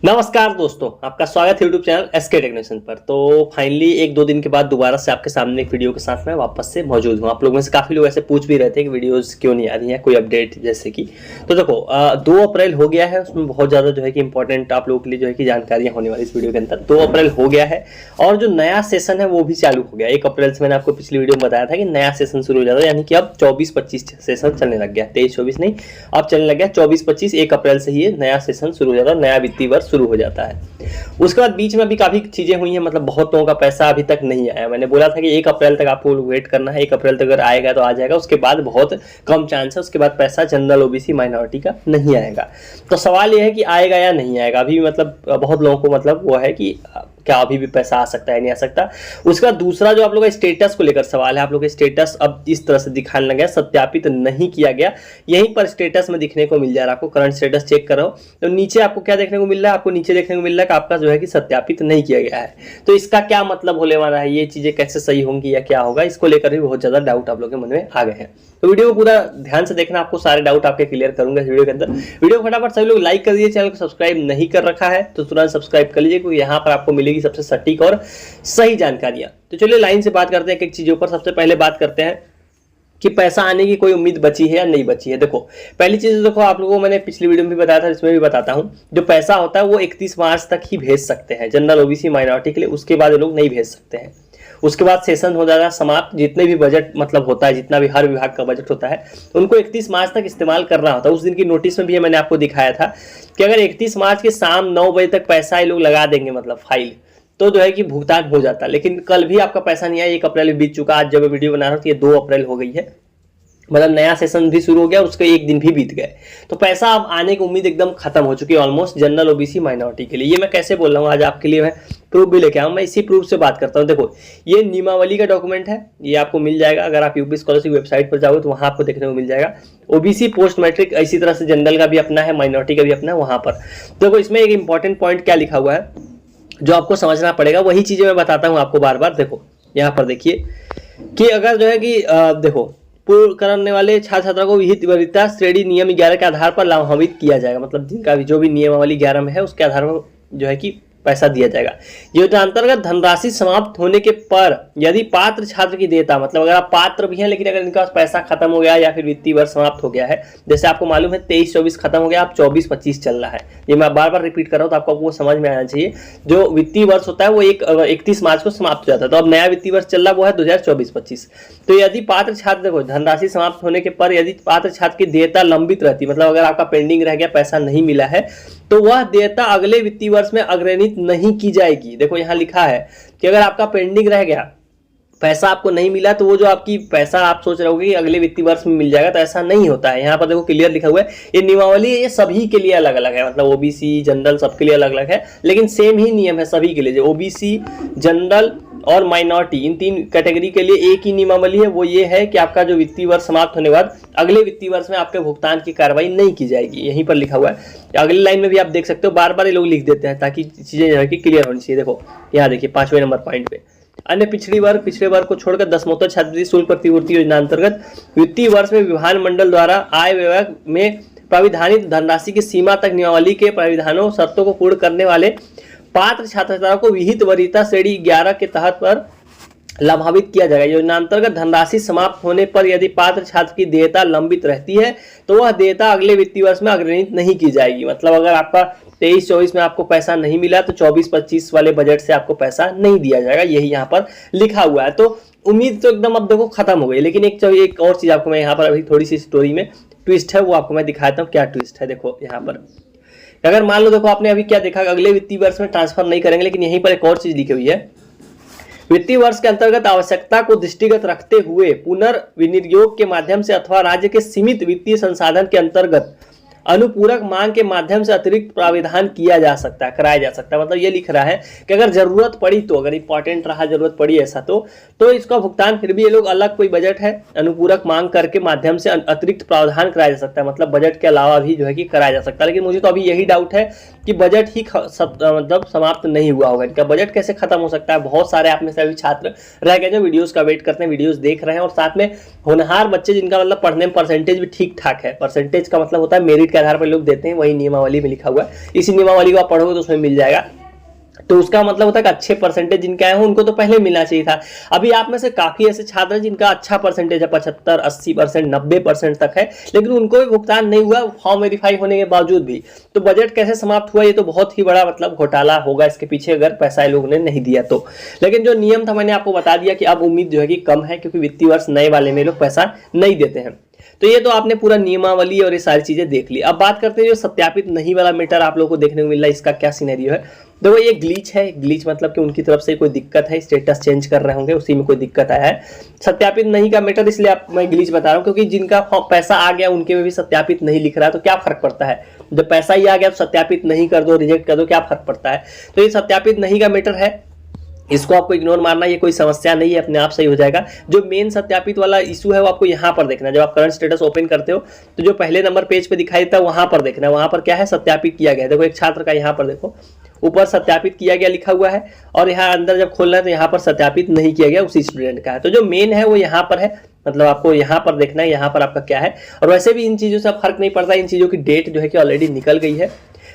नमस्कार दोस्तों, आपका स्वागत है यूट्यूब चैनल एसके टेक्नीशियन पर। तो फाइनली एक दो दिन के बाद दोबारा से आपके सामने एक वीडियो के साथ मैं वापस से मौजूद हूँ। आप लोगों में से काफ़ी लोग ऐसे पूछ भी रहे थे कि वीडियोस क्यों नहीं आ रही हैं, कोई अपडेट जैसे कि। तो देखो 2 अप्रैल हो गया है, उसमें बहुत ज़्यादा जो है कि इंपॉर्टेंट आप लोगों के लिए जो है कि जानकारियाँ होने वाली इस वीडियो के अंदर। 2 अप्रैल हो गया है और जो नया सेशन है वो भी चालू हो गया। 1 अप्रैल से मैंने आपको पिछली वीडियो में बताया था कि नया सेशन शुरू हो जाता है, यानी कि अब 24-25 सेशन चलने लग गया। 23-24 नहीं, अब चलने लग गया 24-25। 1 अप्रैल से ही नया सेशन शुरू हो जाता है, नया वित्तीय वर्ष शुरू हो जाता है। उसके बाद बीच में अभी काफी चीजें हुई हैं, मतलब बहुत लोगों का पैसा अभी तक नहीं आया। मैंने बोला था कि 1 अप्रैल तक आपको वेट करना है, 1 अप्रैल तक अगर आएगा तो आ जाएगा, उसके बाद बहुत कम चांस है, उसके बाद पैसा जनरल ओबीसी माइनॉरिटी का नहीं आएगा। तो सवाल यह है कि आएगा या नहीं आएगा। अभी मतलब बहुत लोगों को मतलब वो है कि क्या अभी भी पैसा आ सकता है नहीं आ सकता। उसके बाद दूसरा जो आप लोगों का स्टेटस को लेकर सवाल है, आप लोगों का स्टेटस अब इस तरह से दिखाने लगा, सत्यापित नहीं किया गया। यहीं पर स्टेटस में दिखने को मिल जा रहा है। आपको करंट स्टेटस चेक करो तो नीचे आपको क्या देखने को मिल रहा है, आपको नीचे देखने को मिल रहा है कि आपका जो है कि सत्यापित नहीं किया गया है। तो इसका क्या मतलब होने वाला है, ये चीजें कैसे सही होंगी या क्या होगा, इसको लेकर भी बहुत ज्यादा डाउट आप लोगों के मन में आ गए हैं। तो वीडियो को पूरा ध्यान से देखना, आपको सारे डाउट आपके क्लियर करूंगा इस वीडियो के अंदर। वीडियो फटाफट सभी लोग लाइक कर दीजिए, चैनल को सब्सक्राइब नहीं कर रखा है तो तुरंत सब्सक्राइब कर लीजिए, क्योंकि यहाँ पर आपको मिलेगी सबसे सटीक और सही जानकारियां। तो चलिए लाइन से बात करते हैं एक चीजों पर। सबसे पहले बात करते हैं कि पैसा आने की कोई उम्मीद बची है या नहीं बची है। देखो पहली चीज देखो, आप लोगों को मैंने पिछली वीडियो में भी बताया था, इसमें भी बताता हूं। जो पैसा होता है वो 31 मार्च तक ही भेज सकते हैं जनरल ओबीसी माइनॉरिटी के लिए, उसके बाद ये लोग नहीं भेज सकते हैं। उसके बाद सेशन हो जाएगा समाप्त। जितने भी बजट मतलब होता है, जितना भी हर विभाग का बजट होता है, उनको 31 मार्च तक इस्तेमाल करना होता है। उस दिन की नोटिस में भी मैंने आपको दिखाया था कि अगर 31 मार्च के शाम 9 बजे तक पैसा ये लोग लगा देंगे, मतलब फाइल, तो जो है कि भुगतान हो जाता है। लेकिन कल भी आपका पैसा नहीं आया, 1 अप्रैल बीत चुका। आज जब वीडियो बना रहा हूं तो ये 2 अप्रैल हो गई है, मतलब नया सेशन भी शुरू हो गया और उसके 1 दिन भी बीत गए। तो पैसा अब आने की उम्मीद एकदम खत्म हो चुकी है ऑलमोस्ट जनरल ओबीसी माइनॉरिटी के लिए। ये मैं कैसे बोल रहा हूँ, आज आपके लिए मैं प्रूफ भी लेके आऊँ। मैं इसी प्रूफ से बात करता हूँ। देखो ये नियमावली का डॉक्यूमेंट है, ये आपको मिल जाएगा अगर आप यूपी स्कॉलरशिप वेबसाइट पर जाओगे तो वहाँ आपको देखने को मिल जाएगा। ओबीसी पोस्ट मैट्रिक, इसी तरह से जनरल का भी अपना है, माइनॉरिटी का भी अपना है वहाँ पर। देखो इसमें एक इंपॉर्टेंट पॉइंट क्या लिखा हुआ है जो आपको समझना पड़ेगा, वही चीजें मैं बताता हूँ आपको बार बार। देखो यहाँ पर देखिए कि अगर जो है कि देखो पूर्ण करने वाले छात्र छात्रा को विहित वरीयता श्रेणी नियम 11 के आधार पर लाभान्वित किया जाएगा। मतलब जिनका भी जो भी नियमावली 11 में है उसके आधार पर जो है कि पैसा दिया जाएगा। योजना अंतर्गत धनराशि समाप्त होने के पर यदि पात्र छात्र की देयता, मतलब अगर आप पात्र भी हैं लेकिन अगर इनके पास पैसा खत्म हो गया या फिर वित्तीय वर्ष समाप्त हो गया है, जैसे आपको मालूम है 23-24 खत्म हो गया, आप 24-25 चल रहा है, ये मैं बार बार रिपीट कर रहा हूँ तो आपको वो समझ में आना चाहिए। जो वित्तीय वर्ष होता है वो 31 मार्च को समाप्त हो जाता है, तो अब नया वित्तीय वर्ष चल रहा वो है 2024-25। तो यदि पात्र छात्र, देखो धनराशि समाप्त होने के पर यदि पात्र छात्र की देयता लंबित रहती, मतलब अगर आपका पेंडिंग रह गया, पैसा नहीं मिला है, तो वह देयता अगले वित्तीय वर्ष में अग्रहित नहीं की जाएगी। देखो यहाँ लिखा है कि अगर आपका पेंडिंग रह गया, पैसा आपको नहीं मिला, तो वो जो आपकी पैसा आप सोच रहे होगे कि अगले वित्तीय वर्ष में मिल जाएगा, तो ऐसा नहीं होता है। यहाँ पर देखो क्लियर लिखा हुआ है, ये नियमावली ये सभी के लिए अलग अलग है, मतलब ओबीसी जनरल सबके लिए अलग अलग है, लेकिन सेम ही नियम है सभी के लिए। जो ओबीसी जनरल और माइनॉरिटी, इन 3 कैटेगरी के लिए एक ही नियमावली है। वो ये है कि आपका जो वित्तीय वर्ष समाप्त होने के बाद अगले वित्तीय वर्ष में आपके भुगतान की कार्रवाई नहीं की जाएगी। यहीं पर लिखा हुआ है, अगली लाइन में भी आप देख सकते हो, बार बार ये लोग लिख देते हैं ताकि चीजें जो है कि क्लियर होनी चाहिए। देखो यहाँ देखिए 5वें नंबर पॉइंट पे, अन्य पिछड़े वर्ग को छोड़कर दसमोत्तर छात्रवृत्ति शुल्क प्रतिपूर्ति योजना अंतर्गत वित्तीय वर्ष में विधान मंडल द्वारा आय व्यय में प्राविधानित धनराशि की सीमा तक नियमावली के प्राविधानों शर्तों को पूर्ण करने वाले पात्र छात्र छात्राओं को विहित वरीयता श्रेणी 11 के तहत पर लाभान्वित किया जाएगा। योजना अंतर्गत धनराशि समाप्त होने पर यदि पात्र छात्र की देयता लंबित रहती है तो वह देयता अगले वित्तीय वर्ष में अग्रहित नहीं की जाएगी। मतलब अगर आपका 23-24 में आपको पैसा नहीं मिला तो 24-25 वाले बजट से आपको पैसा नहीं दिया जाएगा, यही यहाँ पर लिखा हुआ है। तो उम्मीद तो एकदम अब देखो खत्म हो गई। लेकिन एक और चीज आपको मैं यहाँ पर अभी थोड़ी सी स्टोरी में ट्विस्ट है वो आपको मैं दिखाता हूँ क्या ट्विस्ट है। देखो यहाँ पर अगर मान लो, देखो आपने अभी क्या देखा, अगले वित्तीय वर्ष में ट्रांसफर नहीं करेंगे, लेकिन यहीं पर एक और चीज लिखी हुई है, वित्तीय वर्ष के अंतर्गत आवश्यकता को दृष्टिगत रखते हुए पुनर्विनियोग के माध्यम से अथवा राज्य के सीमित वित्तीय संसाधन के अंतर्गत अनुपूरक मांग के माध्यम से अतिरिक्त प्राविधान किया जा सकता है, कराया जा सकता है। मतलब ये लिख रहा है कि अगर जरूरत पड़ी तो, अगर इंपॉर्टेंट रहा, जरूरत पड़ी ऐसा तो इसका भुगतान फिर भी ये लोग अलग कोई बजट है अनुपूरक मांग करके माध्यम से अतिरिक्त प्रावधान कराया जा सकता है, मतलब बजट के अलावा भी जो है कि कराया जा सकता है। लेकिन मुझे तो अभी यही डाउट है कि बजट ही मतलब समाप्त नहीं हुआ होगा, इनका बजट कैसे खत्म हो सकता है। बहुत सारे आप में से अभी छात्र रह गए जो वीडियोस का वेट करते हैं, वीडियोस देख रहे हैं, और साथ में होनहार बच्चे जिनका मतलब पढ़ने में परसेंटेज भी ठीक ठाक है। परसेंटेज का मतलब होता है मेरिट मेरिट के आधार पर लोग देते हैं, वही नियमावली में लिखा हुआ है। इसी नियमावली को आप पढ़ोगे तो उसमें मिल जाएगा। तो उसका मतलब होता है कि अच्छे परसेंटेज जिनके आए हैं उनको तो पहले मिलना चाहिए था। अभी आप में से काफी ऐसे छात्र हैं जिनका अच्छा परसेंटेज है, 75, 80%, 90% तक है, लेकिन उनको भी भुगतान नहीं हुआ फॉर्म वेरीफाई होने के बावजूद भी। तो बजट कैसे समाप्त हुआ, ये तो बहुत ही बड़ा मतलब घोटाला होगा इसके पीछे, अगर पैसा लोगों ने नहीं दिया तो। लेकिन जो नियम था मैंने आपको बता दिया कि अब उम्मीद जो है कि कम है, क्योंकि वित्तीय वर्ष नए वाले में लोग पैसा नहीं देते हैं। तो ये तो आपने पूरा नियमावली और ये सारी चीजें देख ली। अब बात करते हैं जो सत्यापित नहीं वाला मीटर आप लोगों को देखने को मिल रहा है, इसका क्या सिनेरियो है। देखो ये ग्लिच है, ग्लिच मतलब कि उनकी तरफ से कोई दिक्कत है, स्टेटस चेंज कर रहे होंगे, उसी में कोई दिक्कत आया है। सत्यापित नहीं का मीटर इसलिए मैं ग्लिच बता रहा हूँ क्योंकि जिनका पैसा आ गया उनके में भी सत्यापित नहीं लिख रहा है, तो क्या फर्क पड़ता है। जब पैसा ही आ गया तो सत्यापित नहीं कर दो, रिजेक्ट कर दो, क्या फर्क पड़ता है। तो ये सत्यापित नहीं का मीटर है, इसको आपको इग्नोर मारना, ये कोई समस्या नहीं है, अपने आप सही हो जाएगा। जो मेन सत्यापित वाला इशू है वो आपको यहाँ पर देखना है। जब आप करंट स्टेटस ओपन करते हो तो जो पहले नंबर पेज पे दिखाई देता है वहां पर देखना है, वहां पर क्या है, सत्यापित किया गया है। देखो एक छात्र का यहाँ पर देखो ऊपर सत्यापित किया गया लिखा हुआ है, और यहाँ अंदर जब खोलना है तो यहाँ पर सत्यापित नहीं किया गया उसी स्टूडेंट का है। तो जो मेन है वो यहाँ पर है, मतलब आपको यहाँ पर देखना है यहाँ पर आपका क्या है। और वैसे भी इन चीजों से फर्क नहीं पड़ता, इन चीजों की डेट जो है कि ऑलरेडी निकल गई है।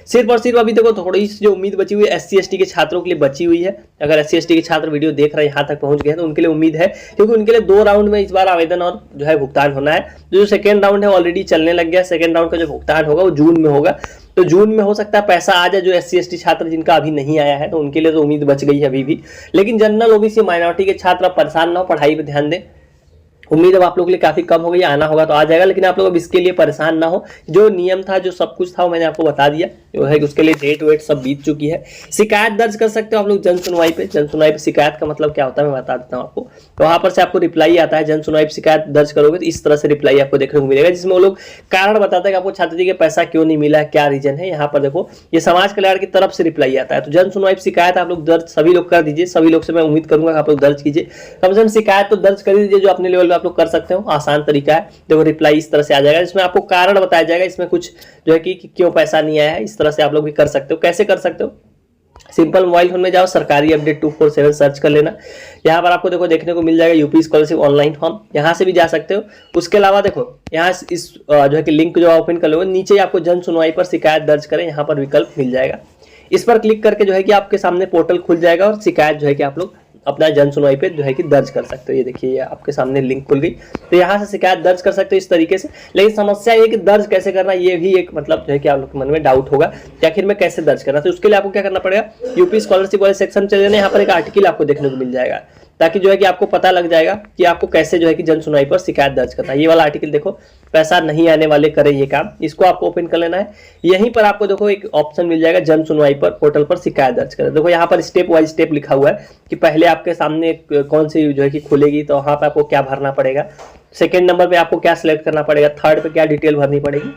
सिर्फ और सिर्फ अभी देखो थोड़ी सी जो उम्मीद बची हुई है SC ST के छात्रों के लिए बची हुई है। अगर SC ST के छात्र वीडियो देख रहे हैं, यहाँ तक पहुंच गए हैं, तो उनके लिए उम्मीद है, क्योंकि उनके लिए 2 राउंड में इस बार आवेदन और जो है भुगतान होना है। जो सेकेंड राउंड है ऑलरेडी चलने लग गया, सेकेंड राउंड का जो भुगतान होगा वो जून में होगा। तो जून में हो सकता है पैसा आ जाए। जो SC ST छात्र जिनका अभी नहीं आया है तो उनके लिए तो उम्मीद बच गई है अभी भी। लेकिन जनरल OBC माइनॉरिटी के छात्र परेशान ना हो, पढ़ाई पे ध्यान दें। उम्मीद अब आप लोगों के लिए काफी कम हो गई, आना होगा तो आ जाएगा, लेकिन आप लोग अब इसके लिए परेशान ना हो। जो नियम था, जो सब कुछ था वो मैंने आपको बता दिया, जो है कि उसके लिए डेट वेट सब बीत चुकी है। शिकायत दर्ज कर सकते हो आप लोग जन सुनवाई पे। जन सुनवाई पे शिकायत का मतलब क्या होता है मैं बता देता हूँ आपको। तो वहां पर से आपको रिप्लाई आता है, जन सुनवाई पे शिकायत दर्ज करोगे तो इस तरह से रिप्लाई आपको देखने को मिलेगा, जिसमें वो लोग कारण बताते हैं कि आपको छात्र जी के पैसा क्यों नहीं मिला है, क्या रीजन है। यहाँ पर देखो ये समाज कल्याण की तरफ से रिप्लाई आता है। तो जन सुनवाई पे शिकायत आप लोग दर्ज सभी लोग कर दीजिए, सभी लोग से मैं उम्मीद करूंगा आप लोग दर्ज कीजिए। कम से कम शिकायत तो दर्ज कर दीजिए, जो अपने लेवल पे आप लोग कर सकते हो। आसान तरीका है। देखो रिप्लाई इस तरह से आ जाएगा, इसमें आपको कारण बताया जाएगा, इसमें कुछ जो है कि क्यों पैसा नहीं आया है। इस तरह से आप लोग भी कर सकते हो। कैसे कर सकते हो, सिंपल मोबाइल फोन में जाओ, सरकारी अपडेट 247 सर्च कर लेना। यहाँ पर आपको देखो देखने को मिल जाएगा यूपी स्कॉलरशिप ऑनलाइन फॉर्म, यहाँ से भी जा सकते हो। उसके अलावा देखो यहाँ इस जो है कि लिंक जो ओपन कर लोगे, नीचे आपको जन सुनवाई पर शिकायत दर्ज करें, यहाँ पर विकल्प मिल जाएगा। इस पर क्लिक करके जो है कि आपके सामने पोर्टल खुल जाएगा और शिकायत जो है कि आप लोग अपना जन सुनवाई पे जो है कि दर्ज कर सकते हो। ये देखिए ये आपके सामने लिंक खुल गई, तो यहाँ से शिकायत दर्ज कर सकते हो इस तरीके से। लेकिन समस्या ये कि दर्ज कैसे करना, ये भी एक मतलब जो है कि आप लोग के मन में डाउट होगा कि आखिर में कैसे दर्ज करना। तो उसके लिए आपको क्या करना पड़ेगा, यूपी स्कॉलरशिप वाले सेक्शन चले जाना, यहाँ पर एक आर्टिकल आपको देखने को मिल जाएगा, ताकि जो है कि आपको पता लग जाएगा कि आपको कैसे जो है कि जन सुनवाई पर शिकायत दर्ज करना है। ये वाला आर्टिकल देखो, पैसा नहीं आने वाले करें ये काम, इसको आपको ओपन कर लेना है। यहीं पर आपको देखो एक ऑप्शन मिल जाएगा जन सुनवाई पर पोर्टल पर शिकायत दर्ज करें। देखो यहाँ पर स्टेप वाइज स्टेप लिखा हुआ है कि पहले आपके सामने कौन सी जो है कि खुलेगी, तो वहाँ पर आपको क्या भरना पड़ेगा, सेकेंड नंबर पे आपको क्या सिलेक्ट करना पड़ेगा, थर्ड पे क्या डिटेल भरनी पड़ेगी।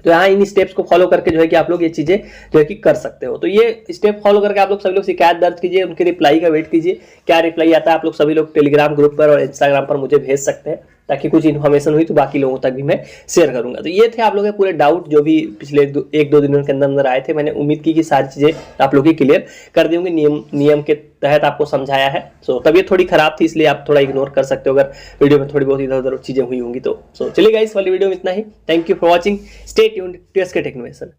तो यहाँ इन स्टेप्स को फॉलो करके जो है कि आप लोग ये चीजें जो है कि कर सकते हो। तो ये स्टेप फॉलो करके आप लोग सभी लोग शिकायत दर्ज कीजिए, उनके रिप्लाई का वेट कीजिए। क्या रिप्लाई आता है आप लोग सभी लोग टेलीग्राम ग्रुप पर और इंस्टाग्राम पर मुझे भेज सकते हैं, ताकि कुछ इन्फॉर्मेशन हुई तो बाकी लोगों तक भी मैं शेयर करूंगा। तो ये थे आप लोगों के पूरे डाउट जो भी पिछले 1-2 दिनों के अंदर आए थे। मैंने उम्मीद की कि सारी चीजें आप लोग की क्लियर कर दी होंगी, नियम के तहत आपको समझाया है। सो तबीयत थोड़ी खराब थी इसलिए आप थोड़ा इग्नोर कर सकते हो अगर वीडियो में थोड़ी बहुत इधर उधर चीजें हुई होंगी तो। चलिए गाइस, वाली वीडियो में इतना ही। Thank you for watching, stay tuned to SK tech innovation.